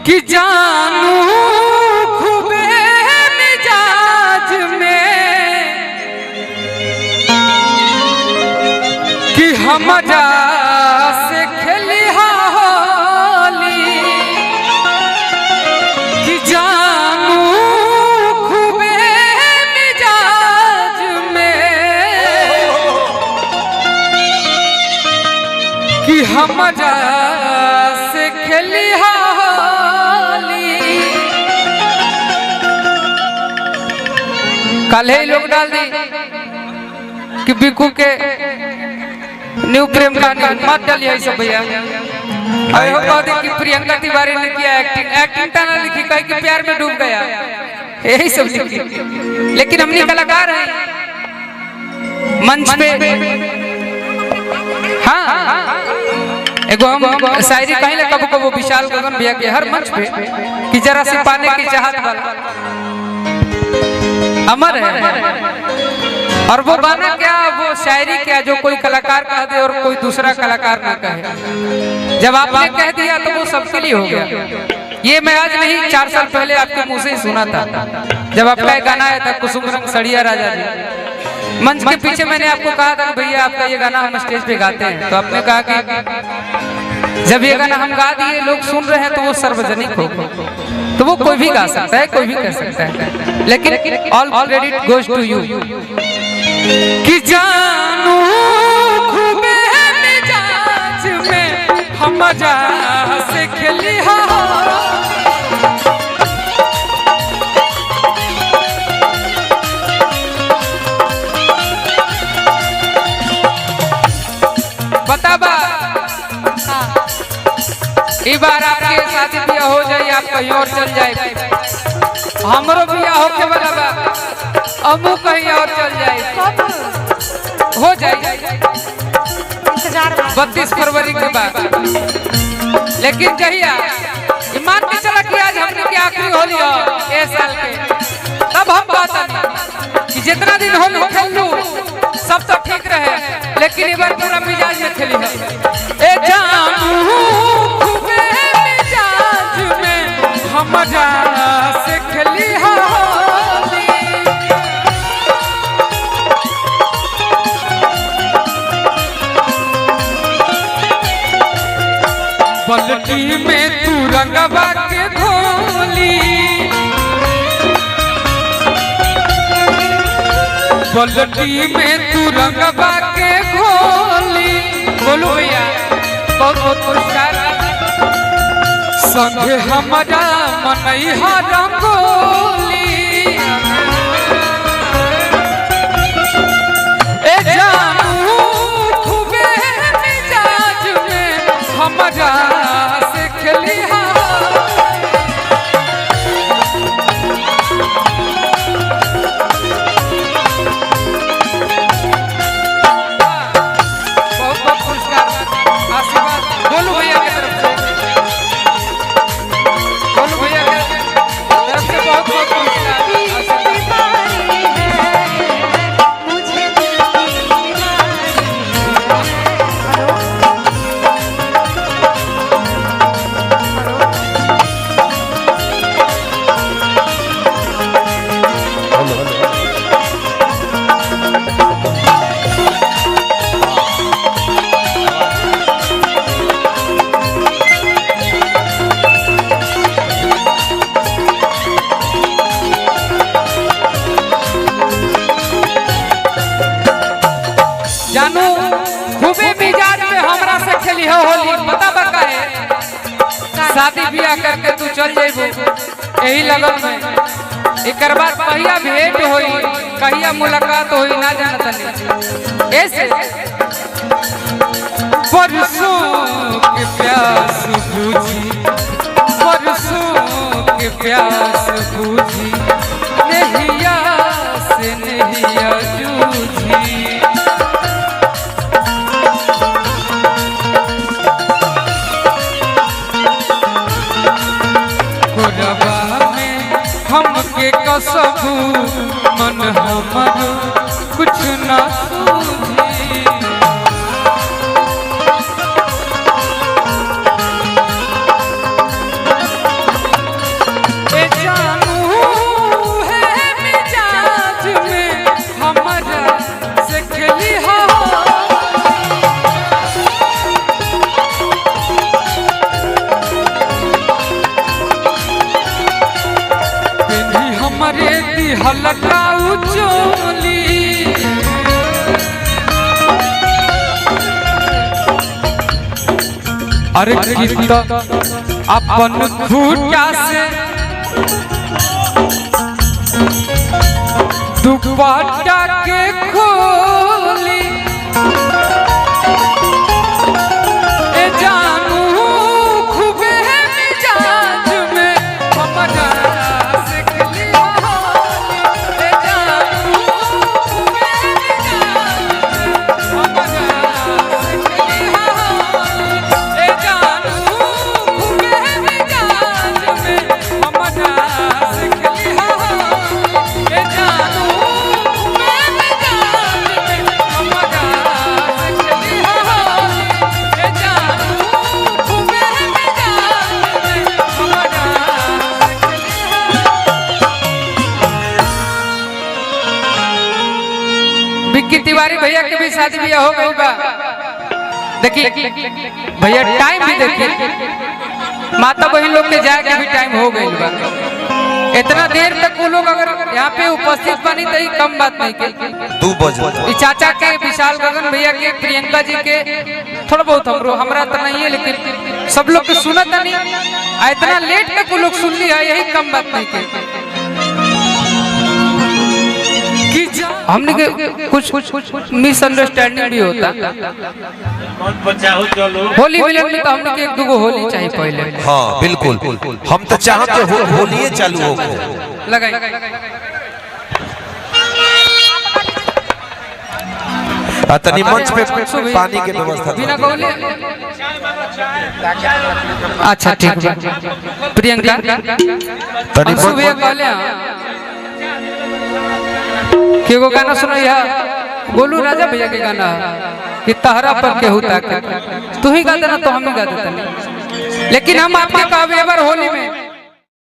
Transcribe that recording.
कि जानू खूबे मिजाज में कि हम जा से खेली होली कि जानू खूबे मिजाज में कि हम जा से खेली कल ही लोग डाल दी कि बिकू के न्यू प्रेम कहानी मत डालिए सब भैया। हो कह दी कि प्रियंका तिवारी ने किया एक्टिंग ता ना लिखी कह कि प्यार में डूब गया यही सब लिखी। लेकिन हमने कलाकार हैं मंच पे। हाँ एगो हम शायरी कहीं कबो कबो विशाल गगन भैया के हर मंच पे कि जरा से पाने की चाहत वाला अमर है। और वो गाना क्या वो शायरी क्या जो कोई कलाकार कह दे और कोई दूसरा कलाकार ना कहे। जब आपने कह दिया तो वो सबके लिए हो गया। ये मैं आज नहीं 4 साल पहले आपके मुंह से ही सुना था जब आपका एक गाना आया था कुसुम रंग सड़िया राजा जी। मंच के पीछे मैंने आपको कहा था भैया आपका ये गाना हम स्टेज पे गाते हैं तो आपने कहा कि जब ये गाना हम गा दिए लोग सुन रहे हैं तो वो सार्वजनिक हो तो वो कोई भी गा सकता है कोई भी कर सकता है। लेकिन all credit goes to you कि जानू खूबे मिजाज में हम जा से खेली बताबा इस बार आपके शादी ब्याह हो जाए आप कहीं और चल जाए हमरो ब्याह होके वाला बा अमू कहीं और चल जाए हो जाए 32 फरवरी के बाद। लेकिन जहिया ईमान के चला कि आज हमने की आखिरी होली हो ए साल के तब हम बात कि जितना दिन होली खेल लू सब तो ठीक रहे लेकिन एक बार पूरा मिजाज में खेली है। ए जानू खूबे मिजाज में हम जा से खेली होली पलटी में तू रंगवा के घोली पलटी में तू रंगवा के घोली। बोलो भैया बहुत बहुत पुरस्कार संगे हमारा मनैहा रंगोली। ए जानू खूबे मिजाज में हमारा से खेली जानू खूबे मिजाज में हमरा से खेली हो होली पता बका है शादी ब्याह करके तू चल जाइबू यही लगन में एक बाद कहिया भेंट होई कहिया मुलाकात होई ना जानत नहीं ऐसे परसों के प्यास बुझी परसों के प्यास बुझी नहिया से नहिया जूझी। हमके कसबू मन हमर कुछ ना सूझी हलकाऊ चोली अरे गीत अपन खूटा से दुपट्टा के खोली ए जानू खूबे मिजाज में हमरा से खली होली ए जानू खूबे मिजाज में हमरा से खली होली ए जानू खूबे मिजाज में हमरा से खली होली ए जानू विक्की तिवारी भैया के भी शादी ब्याह हो गई बा। देखिए भैया टाइम भी देखिए माता बहन लोग के जाए के भी टाइम हो गई बा। इतना देर तक वो लोग अगर यहाँ पे उपस्थित बनी तो कम बात नहीं के 2 बजे चाचा के विशाल गगन भैया के प्रियंका जी के थोड़ा बहुत हमरा तो नहीं है लेकिन सब लोग के सुना था नहीं इतना लेट तक वो लोग सुन लिया यही कम बात नहीं के हमने के कुछ मिसअंडरस्टैंडिंग भी होता। होली मिलन में तो हमने के 1-2 होली चाहिए पहले। हाँ बिल्कुल हम तो चाहते हो होली चालू हो लगाई तनी मंच पे पानी के व्यवस्था बिना कहले अच्छा ठीक है प्रियंका तनी सुबह कहले केगो गाना सुनैया गोलू राजा भैया के गाना कि तहरा पर केहू ताकत तू ही गा देना तो हम ही गा देते लेकिन हम आपके कहबे बार होली में